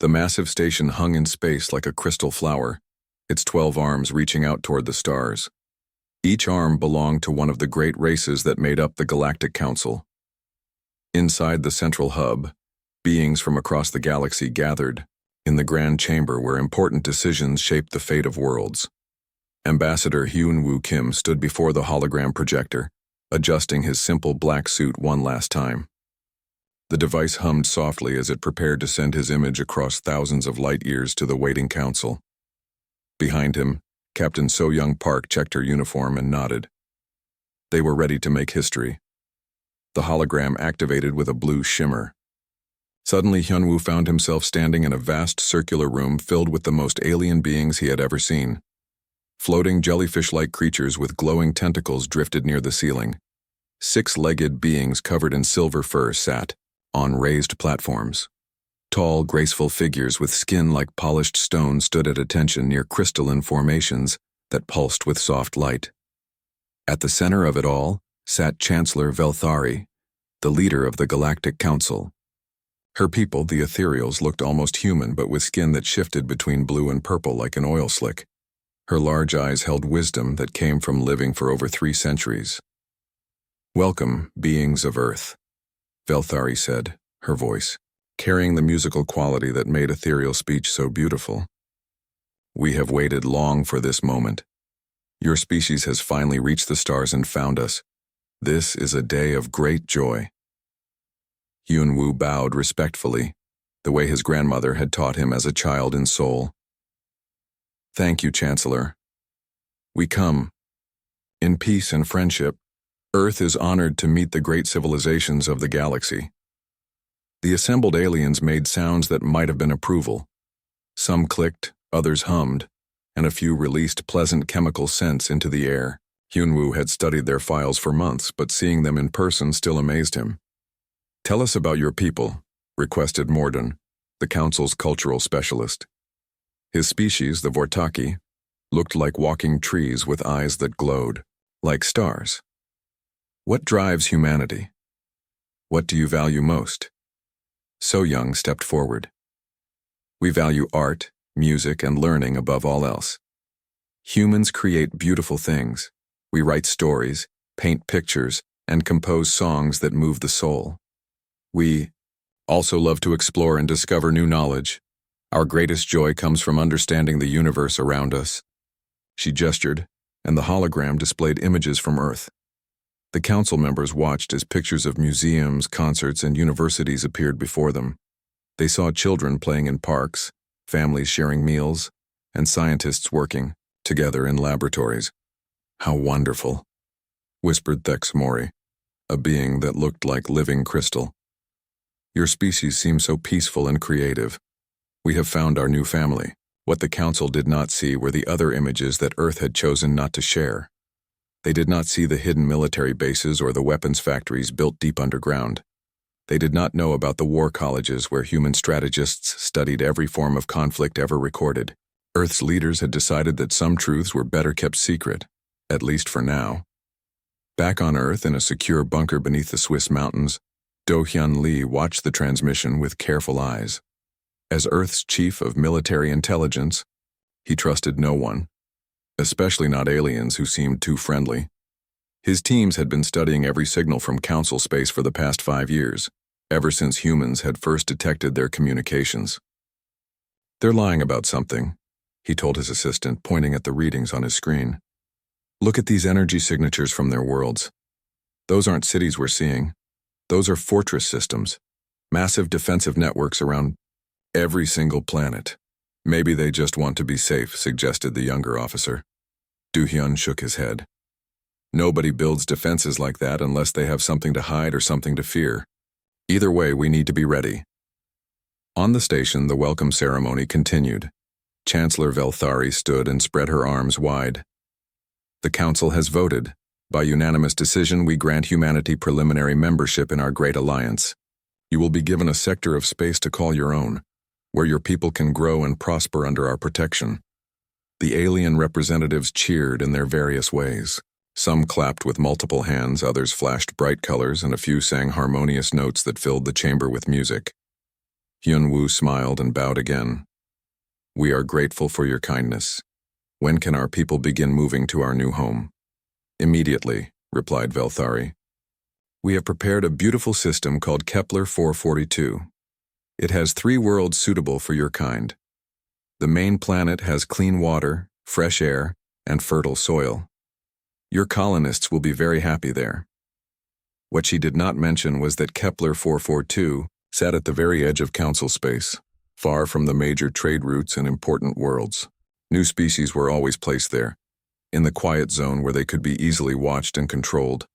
The massive station hung in space like a crystal flower, its 12 arms reaching out toward the stars. Each arm belonged to one of the great races that made up the Galactic Council. Inside the central hub, beings from across the galaxy gathered in the grand chamber where important decisions shaped the fate of worlds. Ambassador Hyun-Woo Kim stood before the hologram projector, adjusting his simple black suit one last time. The device hummed softly as it prepared to send his image across thousands of light-years to the waiting council. Behind him, Captain So-Young Park checked her uniform and nodded. They were ready to make history. The hologram activated with a blue shimmer. Suddenly, Hyun-Woo found himself standing in a vast circular room filled with the most alien beings he had ever seen. Floating jellyfish-like creatures with glowing tentacles drifted near the ceiling. 6-legged beings covered in silver fur sat on raised platforms. Tall, graceful figures with skin like polished stone stood at attention near crystalline formations that pulsed with soft light. At the center of it all sat Chancellor Velthari, the leader of the Galactic Council. Her people, the ethereals, looked almost human but with skin that shifted between blue and purple like an oil slick. Her large eyes held wisdom that came from living for over 3 centuries. "Welcome, beings of Earth," Velthari said, her voice carrying the musical quality that made ethereal speech so beautiful. "We have waited long for this moment. Your species has finally reached the stars and found us. This is a day of great joy." Hyun-Woo bowed respectfully, the way his grandmother had taught him as a child in Seoul. "Thank you, Chancellor. We come. In peace and friendship, Earth is honored to meet the great civilizations of the galaxy." The assembled aliens made sounds that might have been approval. Some clicked, others hummed, and a few released pleasant chemical scents into the air. Hyun-Woo had studied their files for months, but seeing them in person still amazed him. "Tell us about your people," requested Morden, the Council's cultural specialist. His species, the Vortaki, looked like walking trees with eyes that glowed, like stars. "What drives humanity? What do you value most?" So-Young stepped forward. "We value art, music, and learning above all else. Humans create beautiful things. We write stories, paint pictures, and compose songs that move the soul. We also love to explore and discover new knowledge. Our greatest joy comes from understanding the universe around us." She gestured, and the hologram displayed images from Earth. The council members watched as pictures of museums, concerts, and universities appeared before them. They saw children playing in parks, families sharing meals, and scientists working together in laboratories. "How wonderful," whispered Thex Mori, a being that looked like living crystal. "Your species seems so peaceful and creative. We have found our new family." What the council did not see were the other images that Earth had chosen not to share. They did not see the hidden military bases or the weapons factories built deep underground. They did not know about the war colleges where human strategists studied every form of conflict ever recorded. Earth's leaders had decided that some truths were better kept secret, at least for now. Back on Earth in a secure bunker beneath the Swiss mountains, Do-Hyun Lee watched the transmission with careful eyes. As Earth's chief of military intelligence, he trusted no one, especially not aliens who seemed too friendly. His teams had been studying every signal from Council space for the past 5 years, ever since humans had first detected their communications. "They're lying about something," he told his assistant, pointing at the readings on his screen. "Look at these energy signatures from their worlds. Those aren't cities we're seeing. Those are fortress systems, massive defensive networks around every single planet." "Maybe they just want to be safe," suggested the younger officer. Do-Hyun shook his head. "Nobody builds defenses like that unless they have something to hide or something to fear. Either way, we need to be ready." On the station, the welcome ceremony continued. Chancellor Velthari stood and spread her arms wide. "The Council has voted. By unanimous decision, we grant humanity preliminary membership in our great alliance. You will be given a sector of space to call your own, where your people can grow and prosper under our protection." The alien representatives cheered in their various ways. Some clapped with multiple hands, others flashed bright colors, and a few sang harmonious notes that filled the chamber with music. Hyun-woo smiled and bowed again. "We are grateful for your kindness. When can our people begin moving to our new home?" "Immediately," replied Velthari. "We have prepared a beautiful system called Kepler 442. It has 3 worlds suitable for your kind. The main planet has clean water, fresh air, and fertile soil. Your colonists will be very happy there." What she did not mention was that Kepler 442 sat at the very edge of council space, far from the major trade routes and important worlds. New species were always placed there, in the quiet zone where they could be easily watched and controlled.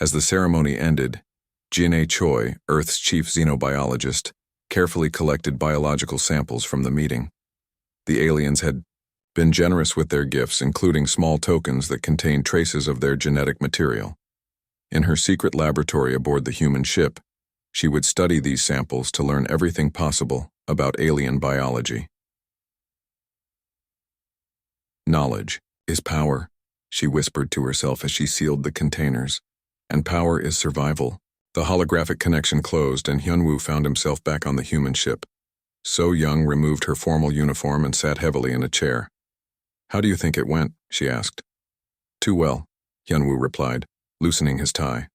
As the ceremony ended, Jin-A Choi, Earth's chief xenobiologist, carefully collected biological samples from the meeting. The aliens had been generous with their gifts, including small tokens that contained traces of their genetic material. In her secret laboratory aboard the human ship, she would study these samples to learn everything possible about alien biology. "Knowledge is power," she whispered to herself as she sealed the containers. "And power is survival." The holographic connection closed and Hyun-woo found himself back on the human ship. So Young removed her formal uniform and sat heavily in a chair. "How do you think it went?" she asked. "Too well," Hyun-woo replied, loosening his tie.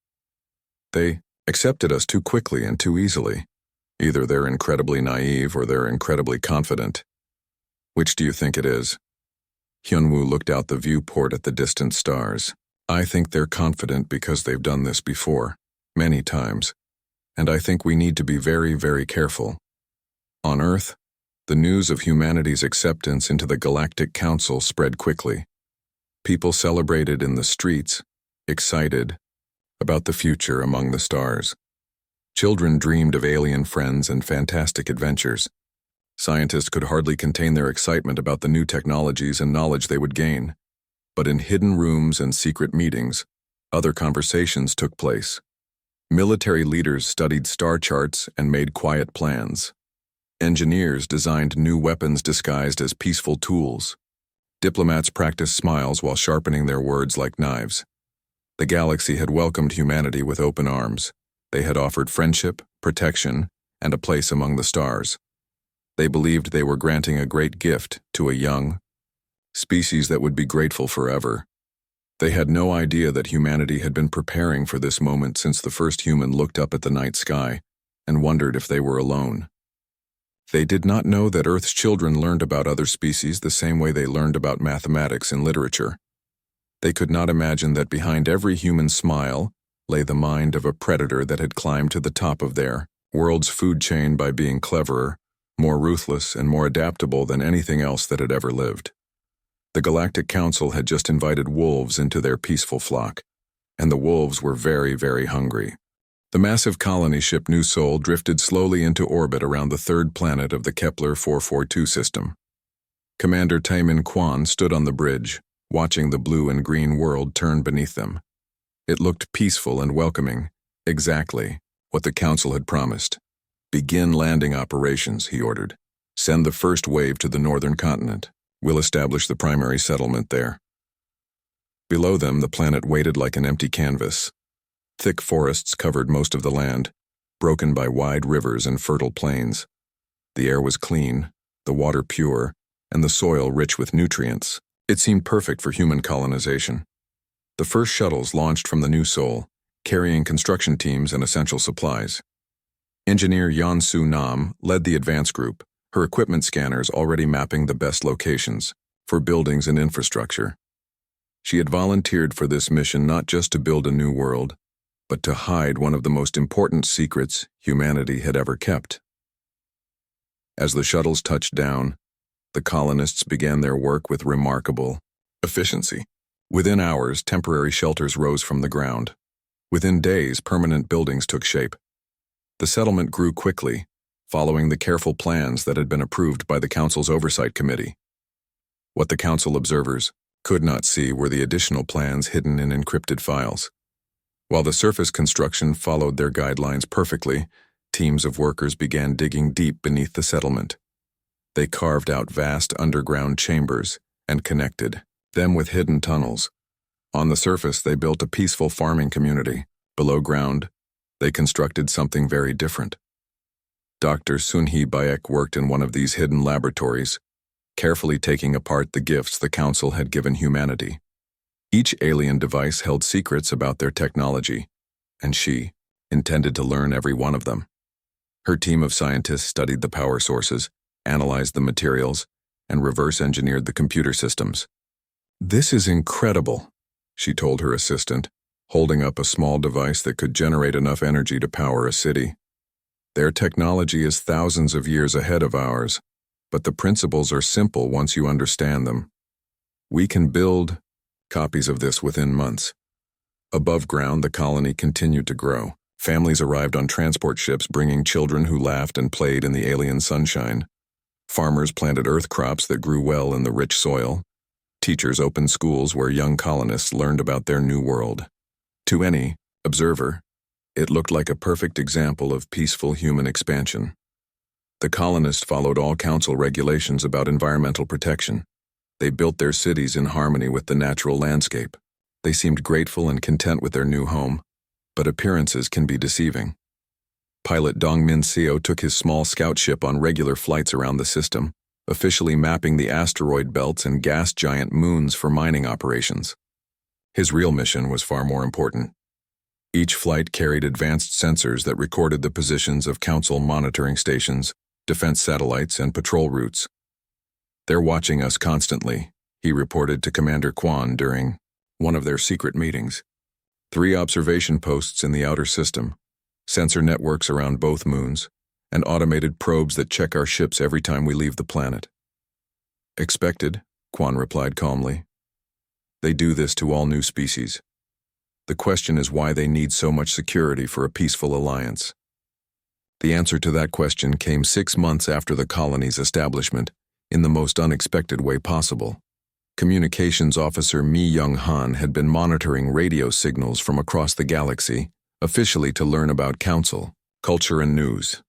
"They accepted us too quickly and too easily. Either they're incredibly naive or they're incredibly confident. Which do you think it is?" Hyun-woo looked out the viewport at the distant stars. "I think they're confident because they've done this before, many times, and I think we need to be very, very careful. On Earth, the news of humanity's acceptance into the Galactic Council spread quickly. People celebrated in the streets, excited about the future among the stars. Children dreamed of alien friends and fantastic adventures. Scientists could hardly contain their excitement about the new technologies and knowledge they would gain. But in hidden rooms and secret meetings, other conversations took place. Military leaders studied star charts and made quiet plans. Engineers designed new weapons disguised as peaceful tools. Diplomats practiced smiles while sharpening their words like knives. The galaxy had welcomed humanity with open arms. They had offered friendship, protection, and a place among the stars. They believed they were granting a great gift to a young species that would be grateful forever. They had no idea that humanity had been preparing for this moment since the first human looked up at the night sky and wondered if they were alone. They did not know that Earth's children learned about other species the same way they learned about mathematics and literature. They could not imagine that behind every human smile lay the mind of a predator that had climbed to the top of their world's food chain by being cleverer, more ruthless, and more adaptable than anything else that had ever lived. The Galactic Council had just invited wolves into their peaceful flock, and the wolves were very, very hungry. The massive colony ship New Sol drifted slowly into orbit around the 3rd planet of the Kepler 442 system. Commander Taemin Kwan stood on the bridge, watching the blue and green world turn beneath them. It looked peaceful and welcoming, exactly what the Council had promised. "Begin landing operations," he ordered. "Send the first wave to the northern continent. We'll establish the primary settlement there." Below them, the planet waited like an empty canvas. Thick forests covered most of the land, broken by wide rivers and fertile plains. The air was clean, the water pure, and the soil rich with nutrients. It seemed perfect for human colonization. The first shuttles launched from the New Sol, carrying construction teams and essential supplies. Engineer Yeon-Soo Nam led the advance group, her equipment scanners already mapping the best locations for buildings and infrastructure. She had volunteered for this mission not just to build a new world, but to hide one of the most important secrets humanity had ever kept. As the shuttles touched down, the colonists began their work with remarkable efficiency. Within hours, temporary shelters rose from the ground. Within days, permanent buildings took shape. The settlement grew quickly, following the careful plans that had been approved by the Council's Oversight Committee. What the Council observers could not see were the additional plans hidden in encrypted files. While the surface construction followed their guidelines perfectly, teams of workers began digging deep beneath the settlement. They carved out vast underground chambers and connected them with hidden tunnels. On the surface, they built a peaceful farming community. Below ground, they constructed something very different. Dr. Sunhee Bayek worked in one of these hidden laboratories, carefully taking apart the gifts the Council had given humanity. Each alien device held secrets about their technology, and she intended to learn every one of them. Her team of scientists studied the power sources, analyzed the materials, and reverse-engineered the computer systems. "This is incredible," she told her assistant, holding up a small device that could generate enough energy to power a city. "Their technology is thousands of years ahead of ours, but the principles are simple once you understand them. We can build copies of this within months." Above ground, the colony continued to grow. Families arrived on transport ships bringing children who laughed and played in the alien sunshine. Farmers planted earth crops that grew well in the rich soil. Teachers opened schools where young colonists learned about their new world. To any observer, it looked like a perfect example of peaceful human expansion. The colonists followed all council regulations about environmental protection. They built their cities in harmony with the natural landscape. They seemed grateful and content with their new home, but appearances can be deceiving. Pilot Dongmin Seo took his small scout ship on regular flights around the system, officially mapping the asteroid belts and gas giant moons for mining operations. His real mission was far more important. Each flight carried advanced sensors that recorded the positions of Council monitoring stations, defense satellites, and patrol routes. "They're watching us constantly," he reported to Commander Quan during one of their secret meetings. 3 observation posts in the outer system, sensor networks around both moons, and automated probes that check our ships every time we leave the planet. "Expected," Quan replied calmly. "They do this to all new species. The question is why they need so much security for a peaceful alliance." The answer to that question came 6 months after the colony's establishment, in the most unexpected way possible. Communications officer Mi Young-han had been monitoring radio signals from across the galaxy, officially to learn about Council, culture, and news.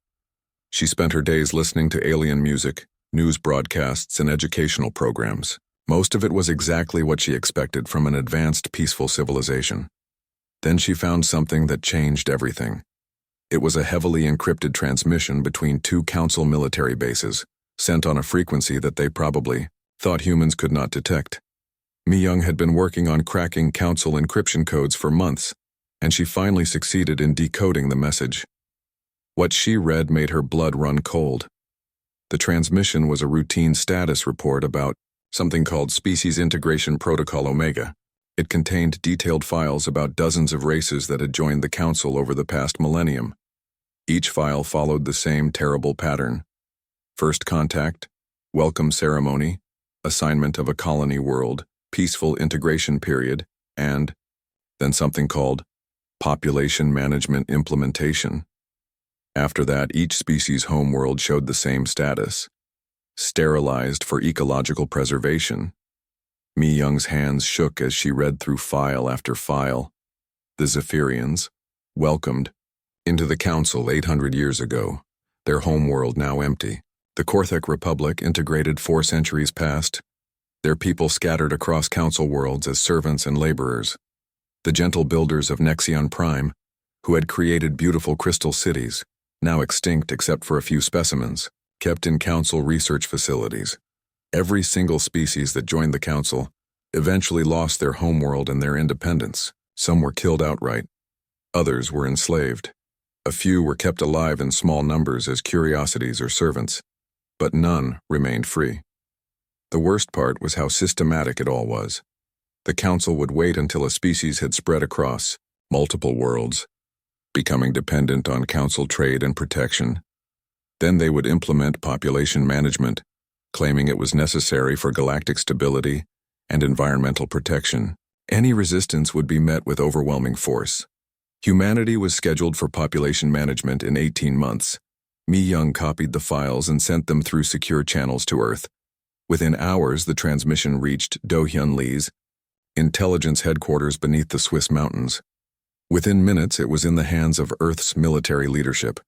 She spent her days listening to alien music, news broadcasts, and educational programs. Most of it was exactly what she expected from an advanced, peaceful civilization. Then she found something that changed everything. It was a heavily encrypted transmission between 2 Council military bases, sent on a frequency that they probably thought humans could not detect. Mi Young had been working on cracking Council encryption codes for months, and she finally succeeded in decoding the message. What she read made her blood run cold. The transmission was a routine status report about something called Species Integration Protocol Omega. It contained detailed files about dozens of races that had joined the Council over the past millennium. Each file followed the same terrible pattern: first contact, welcome ceremony, assignment of a colony world, peaceful integration period, and then something called population management implementation. After that, each species' homeworld showed the same status: sterilized for ecological preservation. Mi Young's hands shook as she read through file after file. The Zephyrians, welcomed into the Council 800 years ago, their homeworld now empty. The Korthek Republic integrated 4 centuries past, their people scattered across Council worlds as servants and laborers. The gentle builders of Nexion Prime, who had created beautiful crystal cities, now extinct except for a few specimens, kept in Council research facilities. Every single species that joined the Council eventually lost their homeworld and their independence. Some were killed outright. Others were enslaved. A few were kept alive in small numbers as curiosities or servants, but none remained free. The worst part was how systematic it all was. The Council would wait until a species had spread across multiple worlds, becoming dependent on Council trade and protection. Then they would implement population management, claiming it was necessary for galactic stability and environmental protection. Any resistance would be met with overwhelming force. Humanity was scheduled for population management in 18 months. Mi Young copied the files and sent them through secure channels to Earth. Within hours, the transmission reached Do Hyun Lee's intelligence headquarters beneath the Swiss mountains. Within minutes, it was in the hands of Earth's military leadership.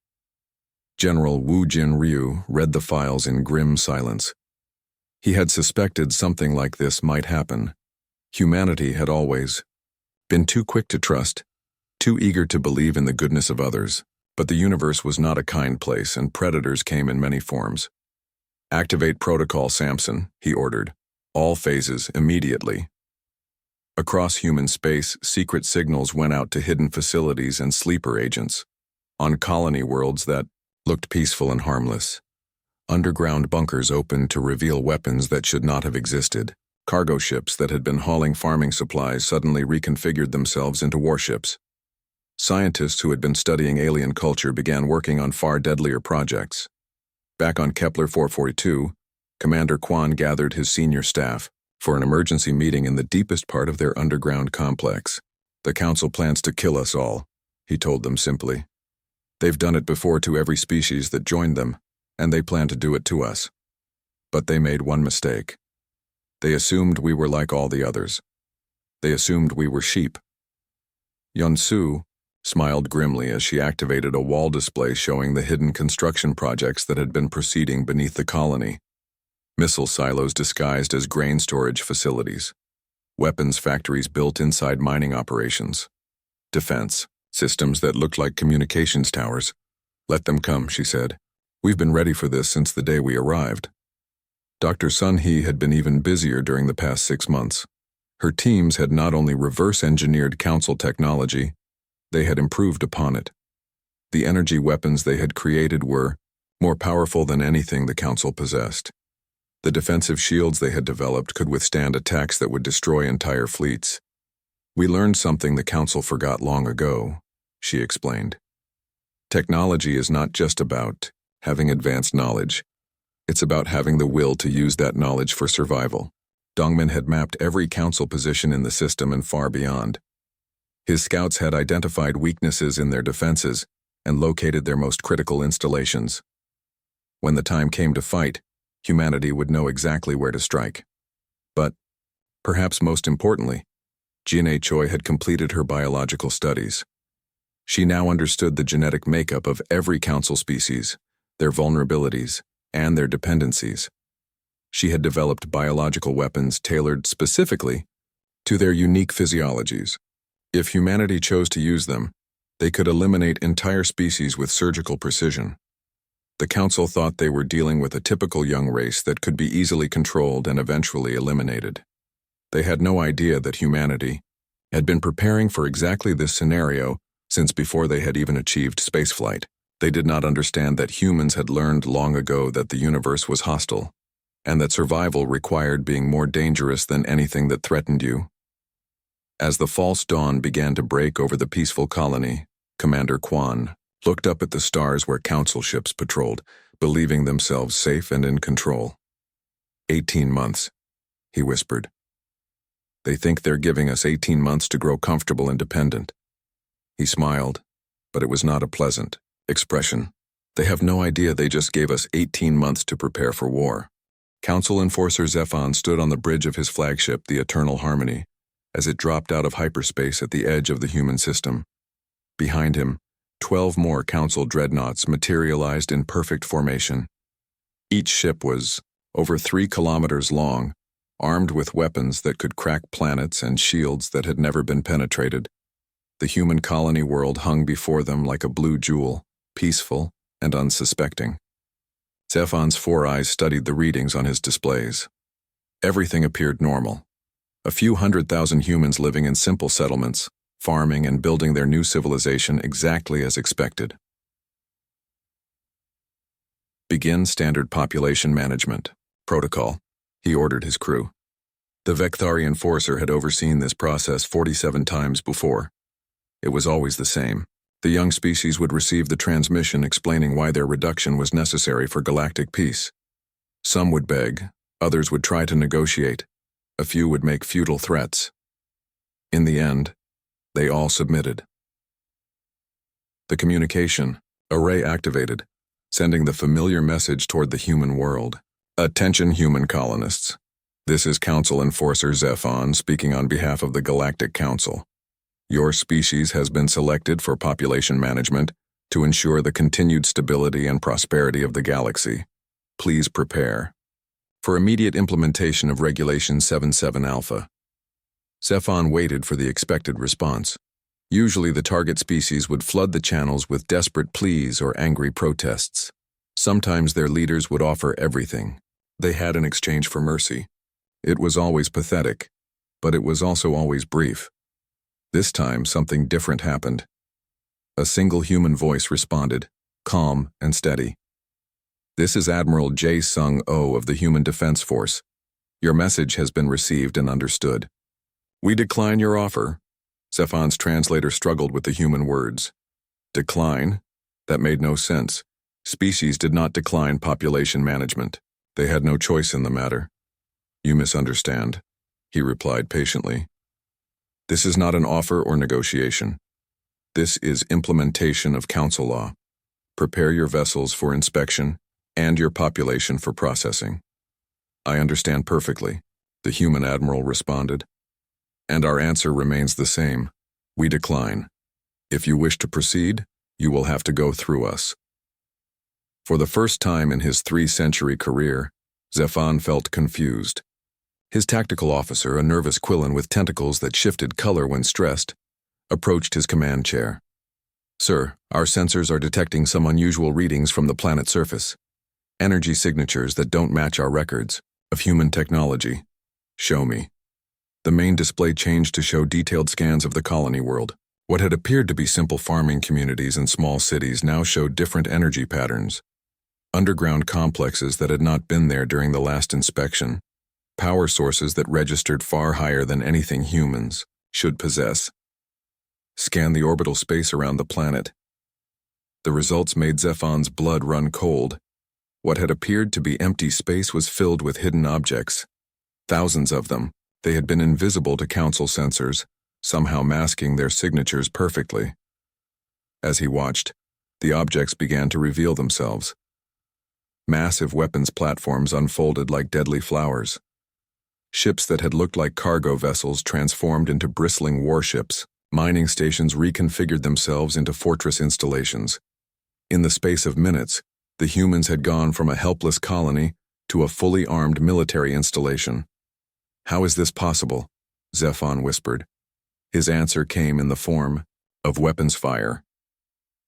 General Woo Jin Ryu read the files in grim silence. He had suspected something like this might happen. Humanity had always been too quick to trust, too eager to believe in the goodness of others. But the universe was not a kind place, and predators came in many forms. "Activate Protocol Samson," he ordered. "All phases, immediately." Across human space, secret signals went out to hidden facilities and sleeper agents. On colony worlds that looked peaceful and harmless. Underground bunkers opened to reveal weapons that should not have existed. Cargo ships that had been hauling farming supplies suddenly reconfigured themselves into warships. Scientists who had been studying alien culture began working on far deadlier projects. Back on Kepler 442, Commander Kwan gathered his senior staff for an emergency meeting in the deepest part of their underground complex. "The Council plans to kill us all," he told them simply. "They've done it before to every species that joined them, and they plan to do it to us. But they made one mistake. They assumed we were like all the others. They assumed we were sheep." Yunsu smiled grimly as she activated a wall display showing the hidden construction projects that had been proceeding beneath the colony. Missile silos disguised as grain storage facilities. Weapons factories built inside mining operations. Defense systems that looked like communications towers. "Let them come," she said. "We've been ready for this since the day we arrived." Dr. Sun Hee had been even busier during the past 6 months. Her teams had not only reverse-engineered Council technology, they had improved upon it. The energy weapons they had created were more powerful than anything the Council possessed. The defensive shields they had developed could withstand attacks that would destroy entire fleets. "We learned something the Council forgot long ago," she explained. "Technology is not just about having advanced knowledge. It's about having the will to use that knowledge for survival." Dongmin had mapped every Council position in the system and far beyond. His scouts had identified weaknesses in their defenses and located their most critical installations. When the time came to fight, humanity would know exactly where to strike. But, perhaps most importantly, Jin Choi had completed her biological studies. She now understood the genetic makeup of every Council species, their vulnerabilities, and their dependencies. She had developed biological weapons tailored specifically to their unique physiologies. If humanity chose to use them, they could eliminate entire species with surgical precision. The Council thought they were dealing with a typical young race that could be easily controlled and eventually eliminated. They had no idea that humanity had been preparing for exactly this scenario since before they had even achieved spaceflight. They did not understand that humans had learned long ago that the universe was hostile, and that survival required being more dangerous than anything that threatened you. As the false dawn began to break over the peaceful colony, Commander Kwan looked up at the stars where Council ships patrolled, believing themselves safe and in control. 18 months, he whispered. "They think they're giving us 18 months to grow comfortable and dependent." He smiled, but it was not a pleasant expression. "They have no idea they just gave us 18 months to prepare for war." Council Enforcer Zephon stood on the bridge of his flagship, the Eternal Harmony, as it dropped out of hyperspace at the edge of the human system. Behind him, 12 more Council dreadnoughts materialized in perfect formation. Each ship was over 3 kilometers long, armed with weapons that could crack planets and shields that had never been penetrated. The human colony world hung before them like a blue jewel, peaceful and unsuspecting. Zephon's 4 eyes studied the readings on his displays. Everything appeared normal. A few 100,000 humans living in simple settlements, farming and building their new civilization exactly as expected. "Begin standard population management protocol," he ordered his crew. The Vecthari Enforcer had overseen this process 47 times before. It was always the same. The young species would receive the transmission explaining why their reduction was necessary for galactic peace. Some would beg, others would try to negotiate, a few would make futile threats. In the end, they all submitted. The communication array activated, sending the familiar message toward the human world. "Attention, human colonists. This is Council Enforcer Zephon speaking on behalf of the Galactic Council. Your species has been selected for population management to ensure the continued stability and prosperity of the galaxy. Please prepare for immediate implementation of Regulation 77 Alpha." Zephon waited for the expected response. Usually the target species would flood the channels with desperate pleas or angry protests. Sometimes their leaders would offer everything they had in exchange for mercy. It was always pathetic, but it was also always brief. This time something different happened. A single human voice responded, calm and steady. "This is Admiral J. Sung-Oh of the Human Defense Force. Your message has been received and understood. We decline your offer." Zephon's translator struggled with the human words. Decline? That made no sense. Species did not decline population management. They had no choice in the matter. "You misunderstand," he replied patiently. "This is not an offer or negotiation. This is implementation of council law. Prepare your vessels for inspection and your population for processing." "I understand perfectly," the human admiral responded. "And our answer remains the same. We decline. If you wish to proceed, you will have to go through us." For the first time in his 3-century career, Zephon felt confused. His tactical officer, a nervous Quillen with tentacles that shifted color when stressed, approached his command chair. "Sir, our sensors are detecting some unusual readings from the planet's surface. Energy signatures that don't match our records of human technology." "Show me." The main display changed to show detailed scans of the colony world. What had appeared to be simple farming communities and small cities now showed different energy patterns. Underground complexes that had not been there during the last inspection. Power sources that registered far higher than anything humans should possess. Scan the orbital space around the planet. The results made Zephon's blood run cold. What had appeared to be empty space was filled with hidden objects. Thousands of them. They had been invisible to council sensors, somehow masking their signatures perfectly. As he watched, the objects began to reveal themselves. Massive weapons platforms unfolded like deadly flowers. Ships that had looked like cargo vessels transformed into bristling warships. Mining stations reconfigured themselves into fortress installations. In the space of minutes, the humans had gone from a helpless colony to a fully armed military installation. "How is this possible?" Zephon whispered. His answer came in the form of weapons fire.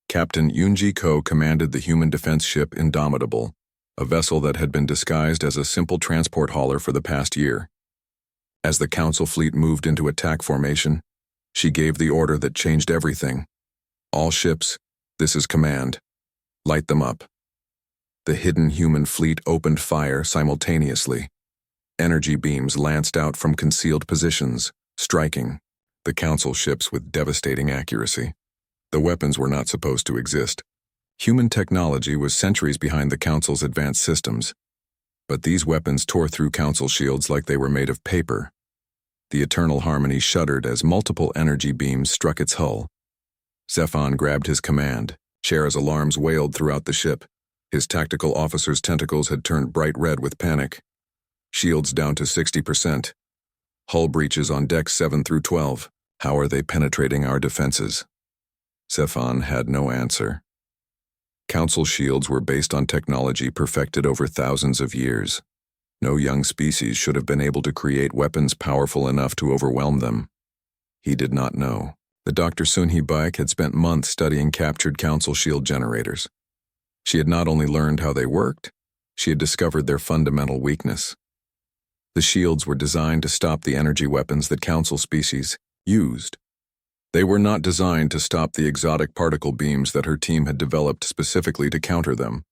Captain Yoonji Ko commanded the human defense ship Indomitable, a vessel that had been disguised as a simple transport hauler for the past year. As the council fleet moved into attack formation, she gave the order that changed everything. "All ships, this is command. Light them up." The hidden human fleet opened fire simultaneously. Energy beams lanced out from concealed positions, striking the council ships with devastating accuracy. The weapons were not supposed to exist. Human technology was centuries behind the council's advanced systems. But these weapons tore through council shields like they were made of paper. The Eternal Harmony shuddered as multiple energy beams struck its hull. Zephon grabbed his command. Shara's alarms wailed throughout the ship. His tactical officer's tentacles had turned bright red with panic. Shields down to 60%. Hull breaches on decks 7 through 12. How are they penetrating our defenses? Zephon had no answer. Council shields were based on technology perfected over thousands of years. No young species should have been able to create weapons powerful enough to overwhelm them. He did not know. The Dr. Sunhee Baek had spent months studying captured council shield generators. She had not only learned how they worked, she had discovered their fundamental weakness. The shields were designed to stop the energy weapons that council species used. They were not designed to stop the exotic particle beams that her team had developed specifically to counter them.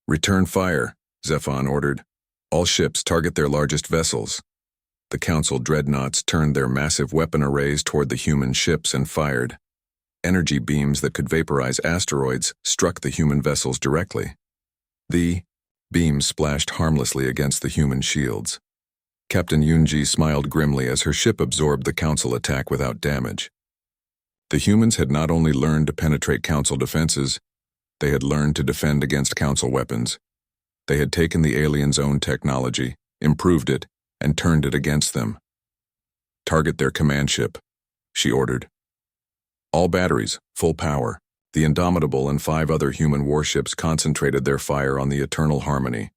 "Return fire," Zephon ordered. "All ships target their largest vessels." The council dreadnoughts turned their massive weapon arrays toward the human ships and fired. Energy beams that could vaporize asteroids struck the human vessels directly. The beams splashed harmlessly against the human shields. Captain Yoonji smiled grimly as her ship absorbed the council attack without damage. The humans had not only learned to penetrate council defenses, they had learned to defend against council weapons. They had taken the aliens' own technology, improved it, and turned it against them. "Target their command ship," she ordered. All batteries, full power. The Indomitable and 5 other human warships concentrated their fire on the Eternal Harmony.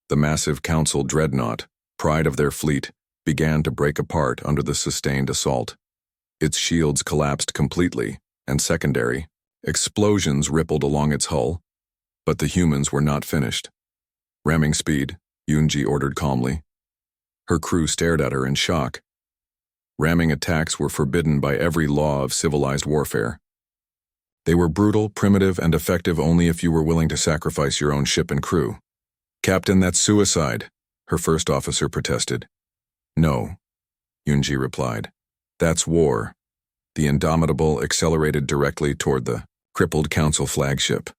The massive council dreadnought, pride of their fleet, began to break apart under the sustained assault. Its shields collapsed completely, and secondary, explosions rippled along its hull. But the humans were not finished. Ramming speed, Yunji ordered calmly. Her crew stared at her in shock. Ramming attacks were forbidden by every law of civilized warfare. They were brutal, primitive, and effective only if you were willing to sacrifice your own ship and crew. "Captain, that's suicide," her first officer protested. "No," Yunji replied. "That's war." The Indomitable accelerated directly toward the crippled Council flagship.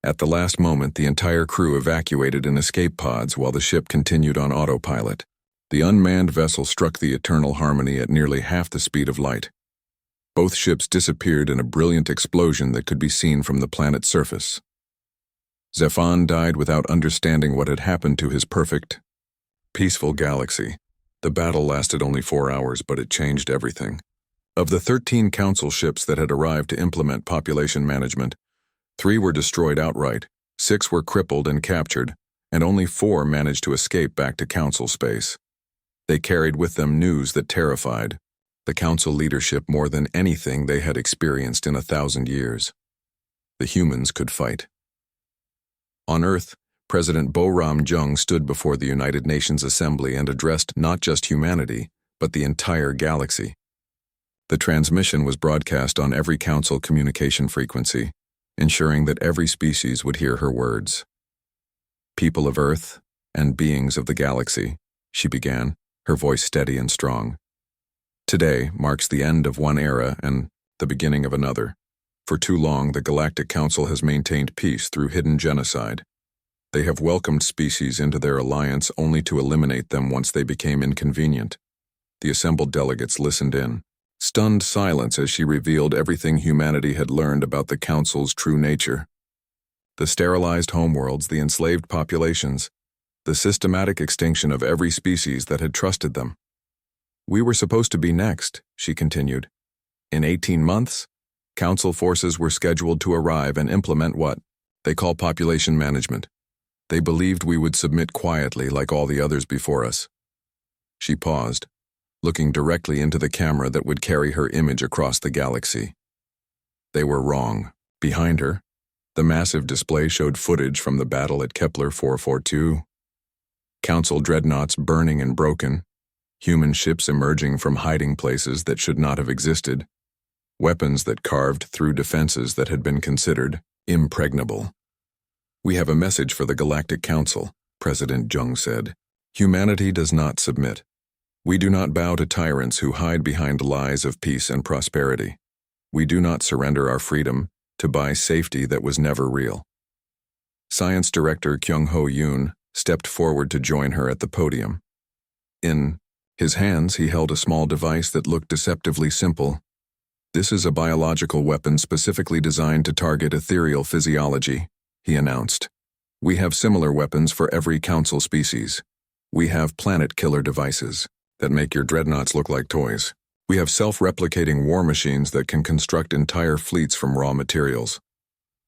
At the last moment, the entire crew evacuated in escape pods while the ship continued on autopilot. The unmanned vessel struck the Eternal Harmony at nearly half the speed of light. Both ships disappeared in a brilliant explosion that could be seen from the planet's surface. Zephan died without understanding what had happened to his perfect, peaceful galaxy. The battle lasted only 4 hours, but it changed everything. Of the 13 Council ships that had arrived to implement population management, 3 were destroyed outright, 6 were crippled and captured, and only 4 managed to escape back to Council space. They carried with them news that terrified the Council leadership more than anything they had experienced in 1,000 years. The humans could fight. On Earth, President Bo-Ram Jung stood before the United Nations Assembly and addressed not just humanity, but the entire galaxy. The transmission was broadcast on every Council communication frequency, ensuring that every species would hear her words. "People of Earth and beings of the galaxy," she began, her voice steady and strong. "Today marks the end of one era and the beginning of another. For too long, the Galactic Council has maintained peace through hidden genocide. They have welcomed species into their alliance only to eliminate them once they became inconvenient." The assembled delegates listened in, stunned silence as she revealed everything humanity had learned about the Council's true nature. The sterilized homeworlds, the enslaved populations, the systematic extinction of every species that had trusted them. "We were supposed to be next," she continued. "In 18 months, Council forces were scheduled to arrive and implement what they call population management. They believed we would submit quietly like all the others before us." She paused, looking directly into the camera that would carry her image across the galaxy. They were wrong. Behind her, the massive display showed footage from the battle at Kepler 442. Council dreadnoughts burning and broken, human ships emerging from hiding places that should not have existed, weapons that carved through defenses that had been considered impregnable. "We have a message for the Galactic Council," President Jung said. "Humanity does not submit. We do not bow to tyrants who hide behind lies of peace and prosperity. We do not surrender our freedom to buy safety that was never real." Science Director Kyung-ho Yoon stepped forward to join her at the podium. In his hands, he held a small device that looked deceptively simple. "This is a biological weapon specifically designed to target ethereal physiology," he announced. "We have similar weapons for every Council species. We have planet-killer devices that make your dreadnoughts look like toys. We have self-replicating war machines that can construct entire fleets from raw materials."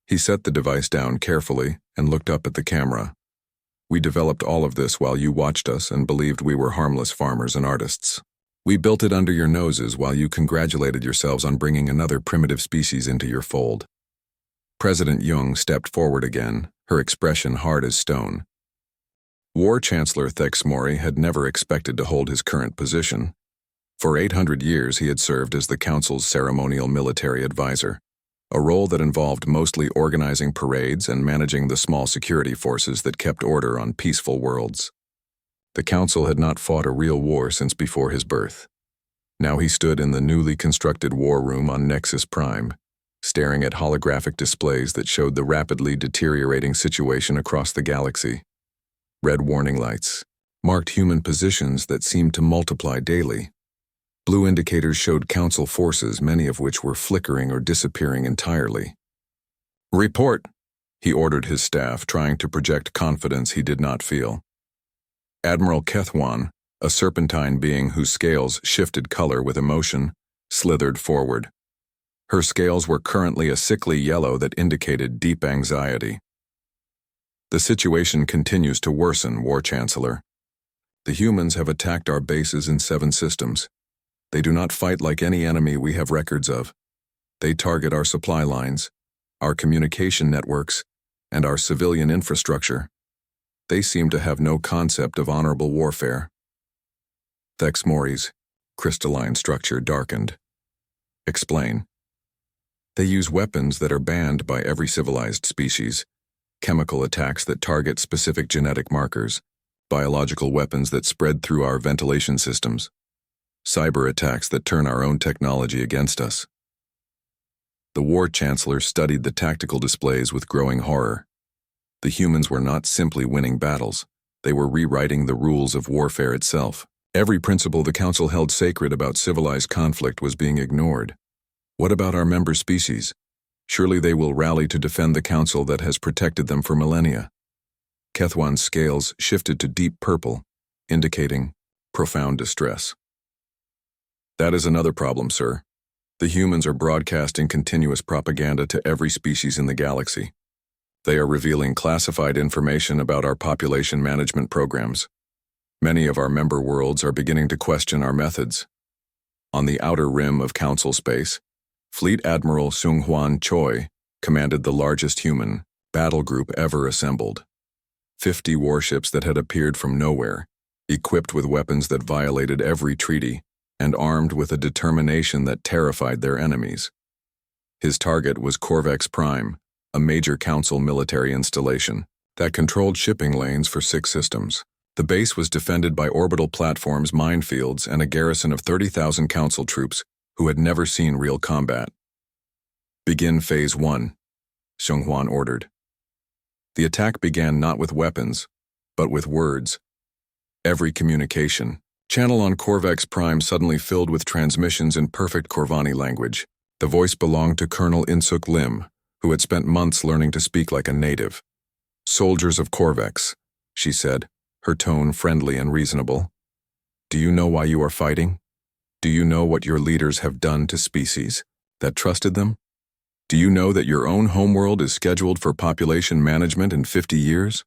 He set the device down carefully and looked up at the camera. "We developed all of this while you watched us and believed we were harmless farmers and artists. We built it under your noses while you congratulated yourselves on bringing another primitive species into your fold." President Jung stepped forward again, her expression hard as stone. War Chancellor Thexmori had never expected to hold his current position. For 800 years he had served as the Council's ceremonial military advisor, a role that involved mostly organizing parades and managing the small security forces that kept order on peaceful worlds. The Council had not fought a real war since before his birth. Now he stood in the newly constructed war room on Nexus Prime, staring at holographic displays that showed the rapidly deteriorating situation across the galaxy. Red warning lights marked human positions that seemed to multiply daily. Blue indicators showed Council forces, many of which were flickering or disappearing entirely. "Report," he ordered his staff, trying to project confidence he did not feel. Admiral Kethwan, a serpentine being whose scales shifted color with emotion, slithered forward. Her scales were currently a sickly yellow that indicated deep anxiety. "The situation continues to worsen, War Chancellor. The humans have attacked our bases in 7 systems. They do not fight like any enemy we have records of. They target our supply lines, our communication networks, and our civilian infrastructure. They seem to have no concept of honorable warfare. Thexmori's crystalline structure darkened. Explain. They use weapons that are banned by every civilized species, chemical attacks that target specific genetic markers, biological weapons that spread through our ventilation systems, cyber attacks that turn our own technology against us. The War Chancellor studied the tactical displays with growing horror. The humans were not simply winning battles, they were rewriting the rules of warfare itself. Every principle the Council held sacred about civilized conflict was being ignored. What about our member species? Surely they will rally to defend the Council that has protected them for millennia. Kethwan's scales shifted to deep purple, indicating profound distress. That is another problem, sir. The humans are broadcasting continuous propaganda to every species in the galaxy. They are revealing classified information about our population management programs. Many of our member worlds are beginning to question our methods. On the outer rim of Council space, Fleet Admiral Seung-Hwan Choi commanded the largest human battle group ever assembled. 50 warships that had appeared from nowhere, equipped with weapons that violated every treaty, and armed with a determination that terrified their enemies. His target was Corvex Prime, a major Council military installation that controlled shipping lanes for 6 systems. The base was defended by orbital platforms, minefields, and a garrison of 30,000 Council troops who had never seen real combat. Begin Phase 1, Seung-Hwan ordered. The attack began not with weapons, but with words. Every communication channel on Corvex Prime suddenly filled with transmissions in perfect Corvani language. The voice belonged to Colonel Insuk Lim, who had spent months learning to speak like a native. "Soldiers of Corvex," she said, her tone friendly and reasonable. "Do you know why you are fighting? Do you know what your leaders have done to species that trusted them? Do you know that your own homeworld is scheduled for population management in 50 years?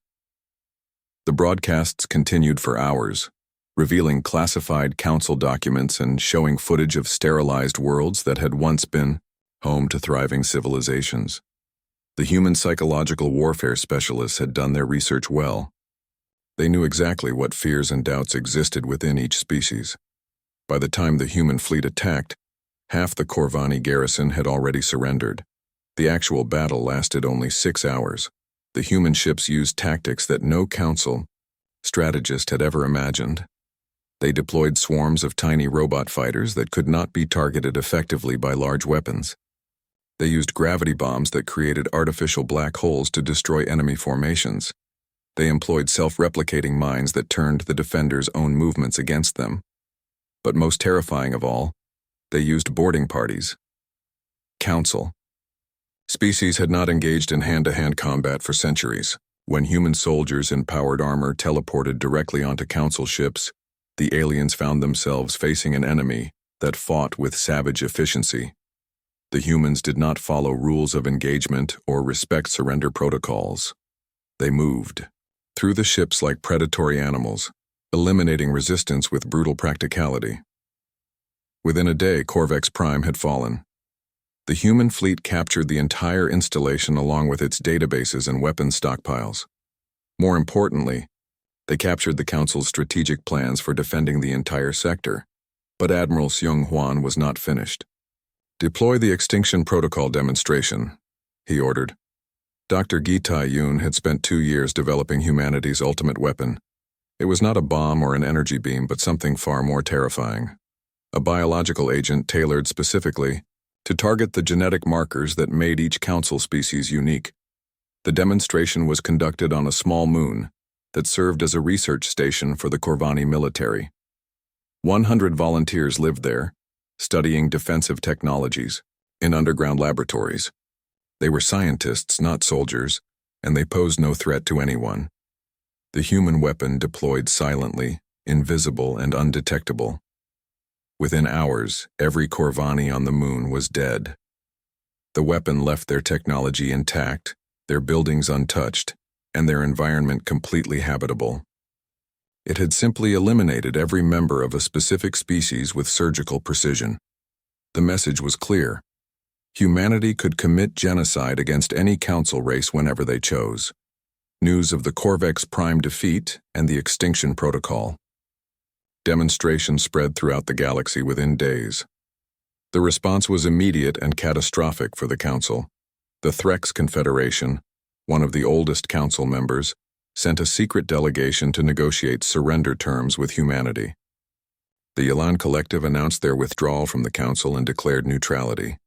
The broadcasts continued for hours, revealing classified Council documents and showing footage of sterilized worlds that had once been home to thriving civilizations. The human psychological warfare specialists had done their research well. They knew exactly what fears and doubts existed within each species. By the time the human fleet attacked, half the Corvani garrison had already surrendered. The actual battle lasted only 6 hours. The human ships used tactics that no Council strategist had ever imagined. They deployed swarms of tiny robot fighters that could not be targeted effectively by large weapons. They used gravity bombs that created artificial black holes to destroy enemy formations. They employed self-replicating mines that turned the defenders' own movements against them. But most terrifying of all, they used boarding parties. Council. Species had not engaged in hand-to-hand combat for centuries. When human soldiers in powered armor teleported directly onto Council ships, the aliens found themselves facing an enemy that fought with savage efficiency. The humans did not follow rules of engagement or respect surrender protocols. They moved through the ships like predatory animals, eliminating resistance with brutal practicality. Within a day, Corvex Prime had fallen. The human fleet captured the entire installation along with its databases and weapons stockpiles. More importantly, they captured the Council's strategic plans for defending the entire sector. But Admiral Seung-Hwan was not finished. "Deploy the Extinction Protocol demonstration," he ordered. Dr. Gitai Yoon had spent 2 years developing humanity's ultimate weapon. It was not a bomb or an energy beam, but something far more terrifying. A biological agent tailored specifically to target the genetic markers that made each Council species unique. The demonstration was conducted on a small moon that served as a research station for the Corvani military. 100 volunteers lived there, studying defensive technologies in underground laboratories. They were scientists, not soldiers, and they posed no threat to anyone. The human weapon deployed silently, invisible and undetectable. Within hours, every Corvani on the moon was dead. The weapon left their technology intact, their buildings untouched, and their environment completely habitable. It had simply eliminated every member of a specific species with surgical precision. The message was clear. Humanity could commit genocide against any council race whenever they chose. News of the Corvex Prime defeat and the Extinction Protocol. Demonstrations spread throughout the galaxy within days. The response was immediate and catastrophic for the Council. The Threx Confederation, one of the oldest Council members, sent a secret delegation to negotiate surrender terms with humanity. The Yelan Collective announced their withdrawal from the Council and declared neutrality.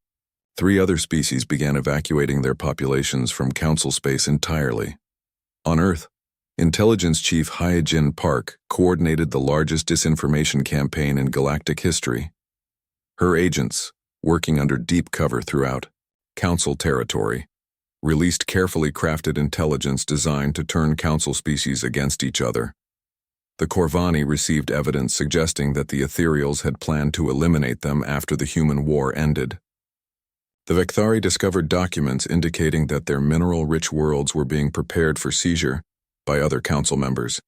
3 other species began evacuating their populations from Council space entirely. On Earth, Intelligence Chief Hyojin Park coordinated the largest disinformation campaign in galactic history. Her agents, working under deep cover throughout Council territory, released carefully crafted intelligence designed to turn Council species against each other. The Corvani received evidence suggesting that the Ethereals had planned to eliminate them after the human war ended. The Vecthari discovered documents indicating that their mineral-rich worlds were being prepared for seizure by other Council members.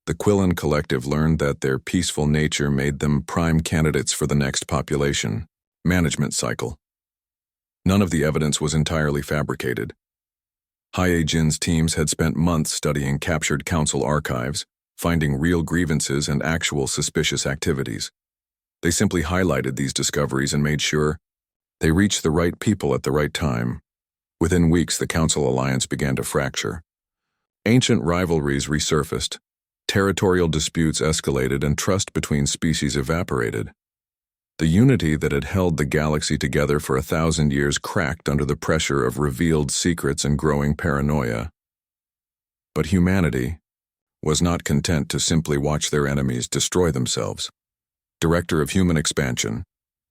The Quillen Collective learned that their peaceful nature made them prime candidates for the next population management cycle. None of the evidence was entirely fabricated. Hyojin's teams had spent months studying captured Council archives, finding real grievances and actual suspicious activities. They simply highlighted these discoveries and made sure they reached the right people at the right time. Within weeks, the Council alliance began to fracture. Ancient rivalries resurfaced, territorial disputes escalated, and trust between species evaporated. The unity that had held the galaxy together for 1,000 years cracked under the pressure of revealed secrets and growing paranoia. But humanity was not content to simply watch their enemies destroy themselves. Director of Human Expansion,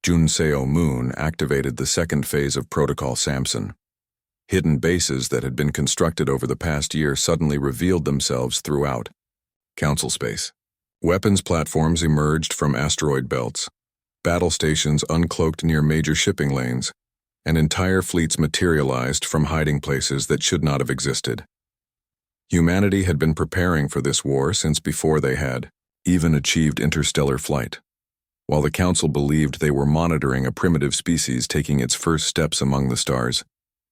Junseo Moon, activated the second phase of Protocol Samson. Hidden bases that had been constructed over the past year suddenly revealed themselves throughout Council space. Weapons platforms emerged from asteroid belts, battle stations uncloaked near major shipping lanes, and entire fleets materialized from hiding places that should not have existed. Humanity had been preparing for this war since before they had even achieved interstellar flight. While the Council believed they were monitoring a primitive species taking its first steps among the stars,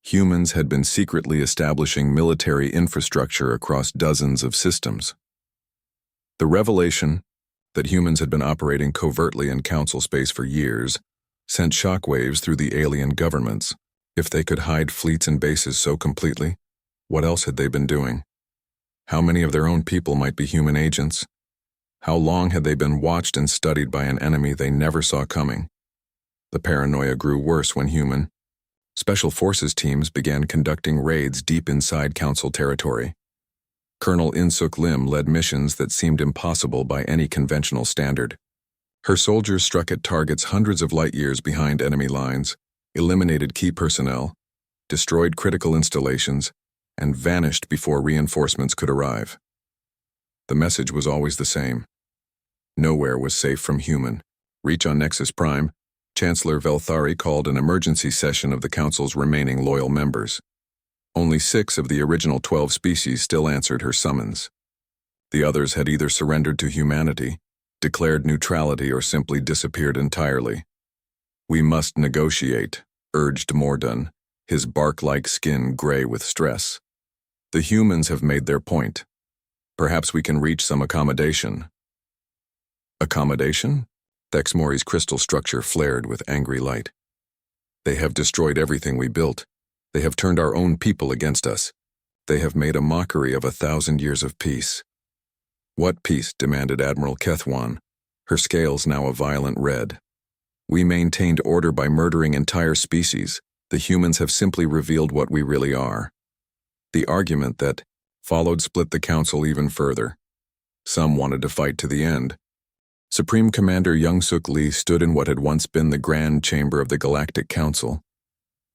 humans had been secretly establishing military infrastructure across dozens of systems. The revelation that humans had been operating covertly in Council space for years sent shockwaves through the alien governments. If they could hide fleets and bases so completely, what else had they been doing? How many of their own people might be human agents? How long had they been watched and studied by an enemy they never saw coming? The paranoia grew worse when human Special Forces teams began conducting raids deep inside Council territory. Colonel In-Suk Lim led missions that seemed impossible by any conventional standard. Her soldiers struck at targets hundreds of light years behind enemy lines, eliminated key personnel, destroyed critical installations, and vanished before reinforcements could arrive. The message was always the same. Nowhere was safe from human. Reach on Nexus Prime, Chancellor Velthari called an emergency session of the Council's remaining loyal members. Only 6 of the original 12 species still answered her summons. The others had either surrendered to humanity, declared neutrality, or simply disappeared entirely. "We must negotiate," urged Mordun, his bark-like skin gray with stress. "The humans have made their point. Perhaps we can reach some accommodation." Accommodation? Thexmori's crystal structure flared with angry light. "They have destroyed everything we built. They have turned our own people against us. They have made a mockery of 1,000 years of peace." "What peace?" demanded Admiral Kethwan, her scales now a violent red. "We maintained order by murdering entire species. The humans have simply revealed what we really are." The argument that followed split the Council even further. Some wanted to fight to the end. Supreme Commander Young-Suk Lee stood in what had once been the Grand Chamber of the Galactic Council.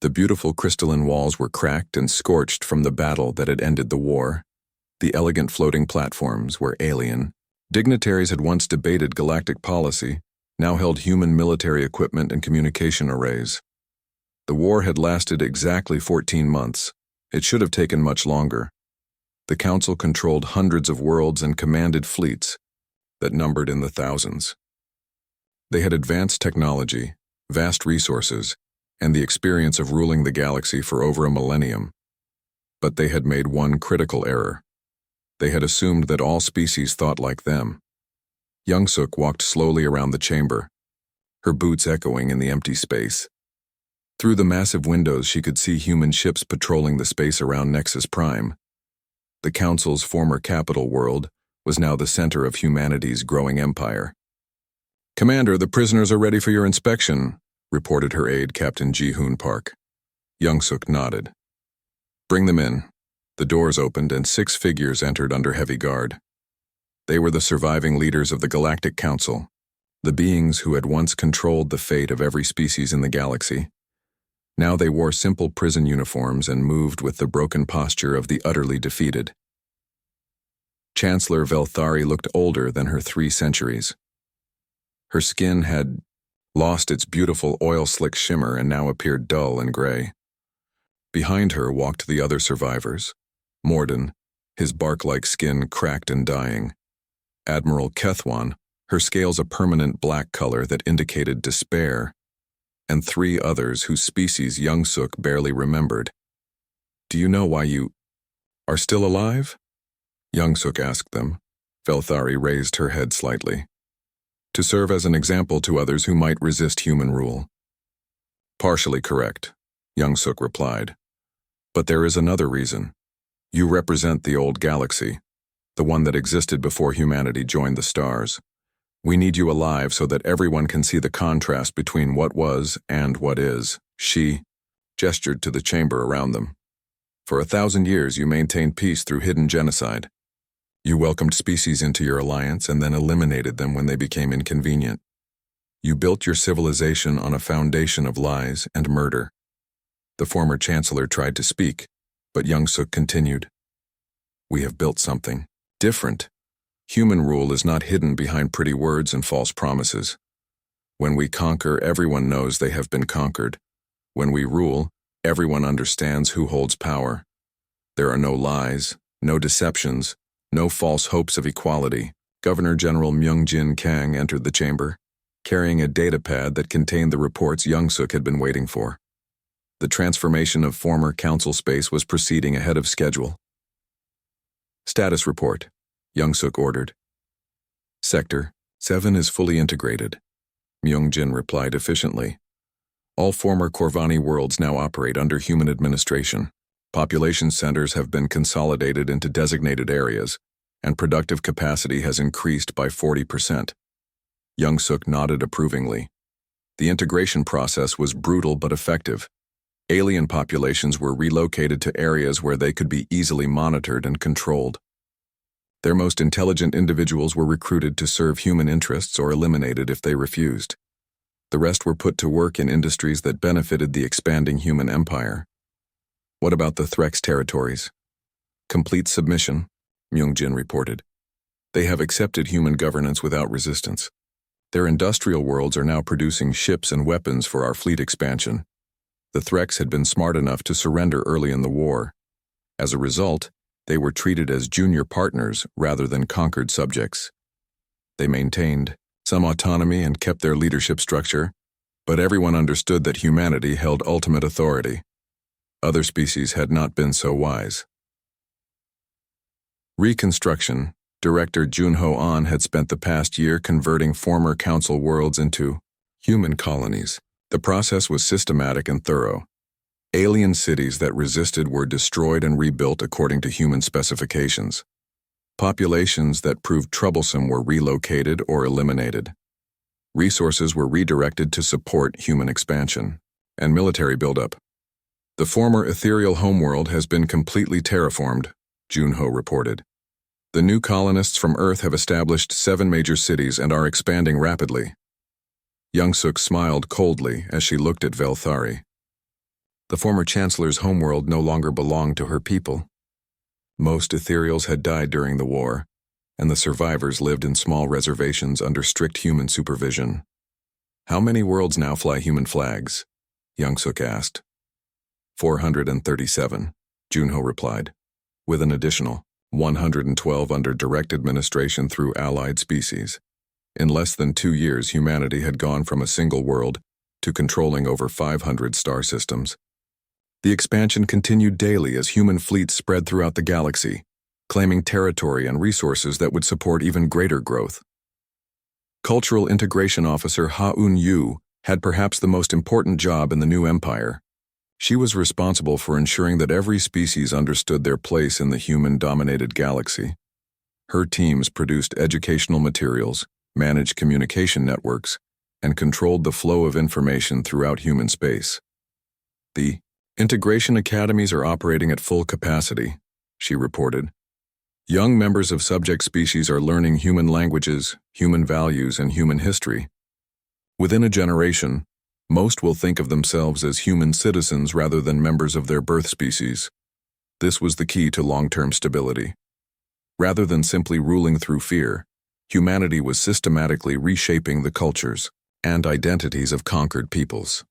The beautiful crystalline walls were cracked and scorched from the battle that had ended the war. The elegant floating platforms were alien. Dignitaries had once debated galactic policy, now held human military equipment and communication arrays. The war had lasted exactly 14 months. It should have taken much longer. The Council controlled hundreds of worlds and commanded fleets that numbered in the thousands. They had advanced technology, vast resources, and the experience of ruling the galaxy for over a millennium. But they had made one critical error. They had assumed that all species thought like them. Young-suk walked slowly around the chamber, her boots echoing in the empty space. Through the massive windows she could see human ships patrolling the space around Nexus Prime. The Council's former capital world was now the center of humanity's growing empire. "Commander, the prisoners are ready for your inspection," reported her aide, Captain Ji-hoon Park. Young-suk nodded. "Bring them in." The doors opened and 6 figures entered under heavy guard. They were the surviving leaders of the Galactic Council, the beings who had once controlled the fate of every species in the galaxy. Now they wore simple prison uniforms and moved with the broken posture of the utterly defeated. Chancellor Velthari looked older than her 3 centuries. Her skin had lost its beautiful oil-slick shimmer and now appeared dull and gray. Behind her walked the other survivors. Morden, his bark-like skin cracked and dying. Admiral Kethwan, her scales a permanent black color that indicated despair. And 3 others whose species Young-suk barely remembered. "Do you know why you are still alive?" Young-suk asked them. Velthari raised her head slightly. "To serve as an example to others who might resist human rule." "Partially correct," Young-suk replied. "But there is another reason. You represent the old galaxy, the one that existed before humanity joined the stars. We need you alive so that everyone can see the contrast between what was and what is." She gestured to the chamber around them. "For 1,000 years you maintained peace through hidden genocide. You welcomed species into your alliance and then eliminated them when they became inconvenient. You built your civilization on a foundation of lies and murder." The former chancellor tried to speak, but Young-suk continued. "We have built something different. Human rule is not hidden behind pretty words and false promises. When we conquer, everyone knows they have been conquered. When we rule, everyone understands who holds power. There are no lies, no deceptions, no false hopes of equality." Governor General Myung-jin Kang entered the chamber, carrying a data pad that contained the reports Young-suk had been waiting for. The transformation of former council space was proceeding ahead of schedule. "Status report," Young-suk ordered. "Sector 7 is fully integrated," Myung-jin replied efficiently. "All former Corvani worlds now operate under human administration. Population centers have been consolidated into designated areas, and productive capacity has increased by 40%. Young-suk nodded approvingly. The integration process was brutal but effective. Alien populations were relocated to areas where they could be easily monitored and controlled. Their most intelligent individuals were recruited to serve human interests or eliminated if they refused. The rest were put to work in industries that benefited the expanding human empire. "What about the Threx territories?" "Complete submission," Myung-jin reported. "They have accepted human governance without resistance. Their industrial worlds are now producing ships and weapons for our fleet expansion. The Threx had been smart enough to surrender early in the war. As a result, they were treated as junior partners rather than conquered subjects. They maintained some autonomy and kept their leadership structure, but everyone understood that humanity held ultimate authority. Other species had not been so wise." Reconstruction. Director Junho An had spent the past year converting former council worlds into human colonies. The process was systematic and thorough. Alien cities that resisted were destroyed and rebuilt according to human specifications. Populations that proved troublesome were relocated or eliminated. Resources were redirected to support human expansion and military buildup. "The former ethereal homeworld has been completely terraformed," Junho reported. "The new colonists from Earth have established 7 major cities and are expanding rapidly." Young-suk smiled coldly as she looked at Velthari. The former chancellor's homeworld no longer belonged to her people. Most ethereals had died during the war, and the survivors lived in small reservations under strict human supervision. "How many worlds now fly human flags?" Young-suk asked. 437, Junho replied, with an additional 112 under direct administration through allied species. In less than 2 years, humanity had gone from a single world to controlling over 500 star systems. The expansion continued daily as human fleets spread throughout the galaxy, claiming territory and resources that would support even greater growth. Cultural Integration Officer Ha-Un Yu had perhaps the most important job in the new empire. She was responsible for ensuring that every species understood their place in the human-dominated galaxy. Her teams produced educational materials, managed communication networks, and controlled the flow of information throughout human space. The integration academies are operating at full capacity, she reported. Young members of subject species are learning human languages, human values, and human history. Within a generation, most will think of themselves as human citizens rather than members of their birth species. This was the key to long-term stability. Rather than simply ruling through fear, humanity was systematically reshaping the cultures and identities of conquered peoples.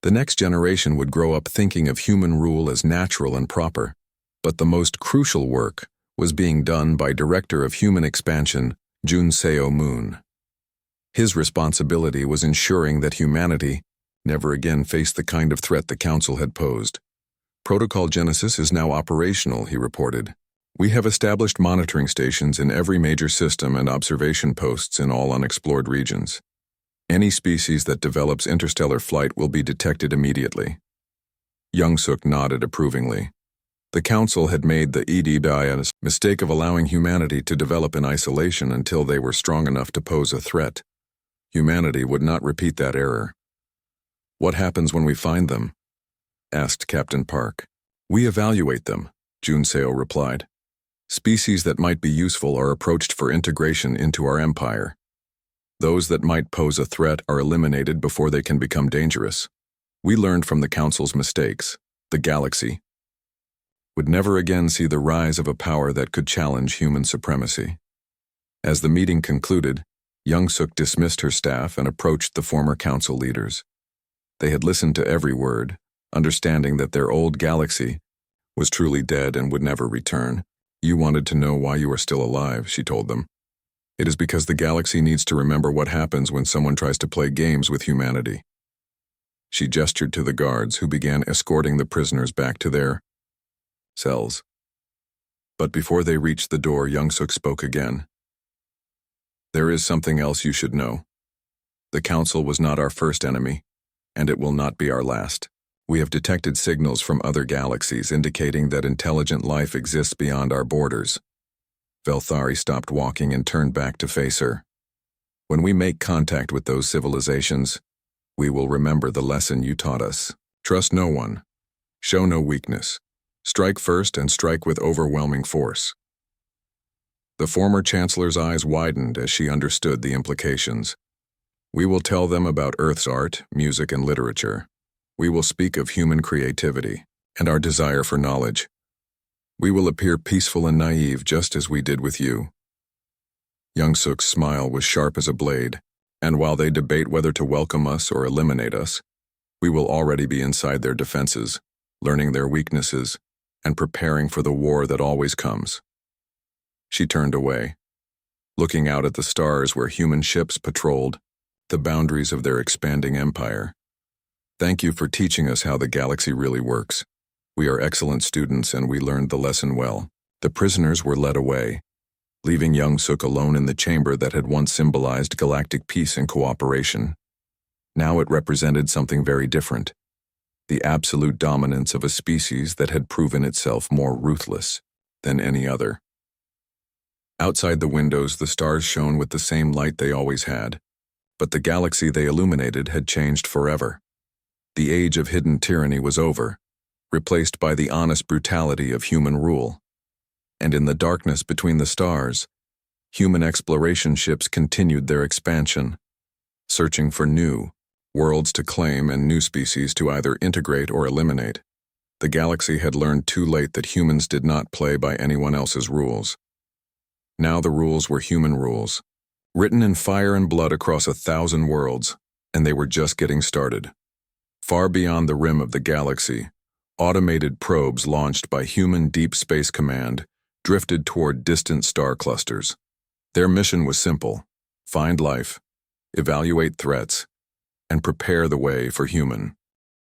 The next generation would grow up thinking of human rule as natural and proper, but the most crucial work was being done by Director of Human Expansion, Jun Seo Moon. His responsibility was ensuring that humanity never again faced the kind of threat the Council had posed. Protocol Genesis is now operational, he reported. We have established monitoring stations in every major system and observation posts in all unexplored regions. Any species that develops interstellar flight will be detected immediately. Young-suk nodded approvingly. The Council had made the EDBI's mistake of allowing humanity to develop in isolation until they were strong enough to pose a threat. Humanity would not repeat that error. What happens when we find them? Asked Captain Park. We evaluate them, Jun Seo replied. Species that might be useful are approached for integration into our empire. Those that might pose a threat are eliminated before they can become dangerous. We learned from the Council's mistakes. The galaxy would never again see the rise of a power that could challenge human supremacy. As the meeting concluded, Young-suk dismissed her staff and approached the former council leaders. They had listened to every word, understanding that their old galaxy was truly dead and would never return. You wanted to know why you are still alive, she told them. It is because the galaxy needs to remember what happens when someone tries to play games with humanity. She gestured to the guards, who began escorting the prisoners back to their cells. But before they reached the door, Young-suk spoke again. There is something else you should know. The Council was not our first enemy, and it will not be our last. We have detected signals from other galaxies indicating that intelligent life exists beyond our borders. Velthari stopped walking and turned back to face her. When we make contact with those civilizations, we will remember the lesson you taught us. Trust no one. Show no weakness. Strike first and strike with overwhelming force. The former Chancellor's eyes widened as she understood the implications. We will tell them about Earth's art, music, and literature. We will speak of human creativity and our desire for knowledge. We will appear peaceful and naive just as we did with you. Young-suk's smile was sharp as a blade, and while they debate whether to welcome us or eliminate us, we will already be inside their defenses, learning their weaknesses, and preparing for the war that always comes. She turned away, looking out at the stars where human ships patrolled the boundaries of their expanding empire. Thank you for teaching us how the galaxy really works. We are excellent students and we learned the lesson well. The prisoners were led away, leaving Young-suk alone in the chamber that had once symbolized galactic peace and cooperation. Now it represented something very different, the absolute dominance of a species that had proven itself more ruthless than any other. Outside the windows, the stars shone with the same light they always had, but the galaxy they illuminated had changed forever. The age of hidden tyranny was over, replaced by the honest brutality of human rule. And in the darkness between the stars, human exploration ships continued their expansion, searching for new worlds to claim and new species to either integrate or eliminate. The galaxy had learned too late that humans did not play by anyone else's rules. Now the rules were human rules, written in fire and blood across 1,000 worlds, and they were just getting started. Far beyond the rim of the galaxy, automated probes launched by Human Deep Space Command drifted toward distant star clusters. Their mission was simple: find life, evaluate threats, and prepare the way for human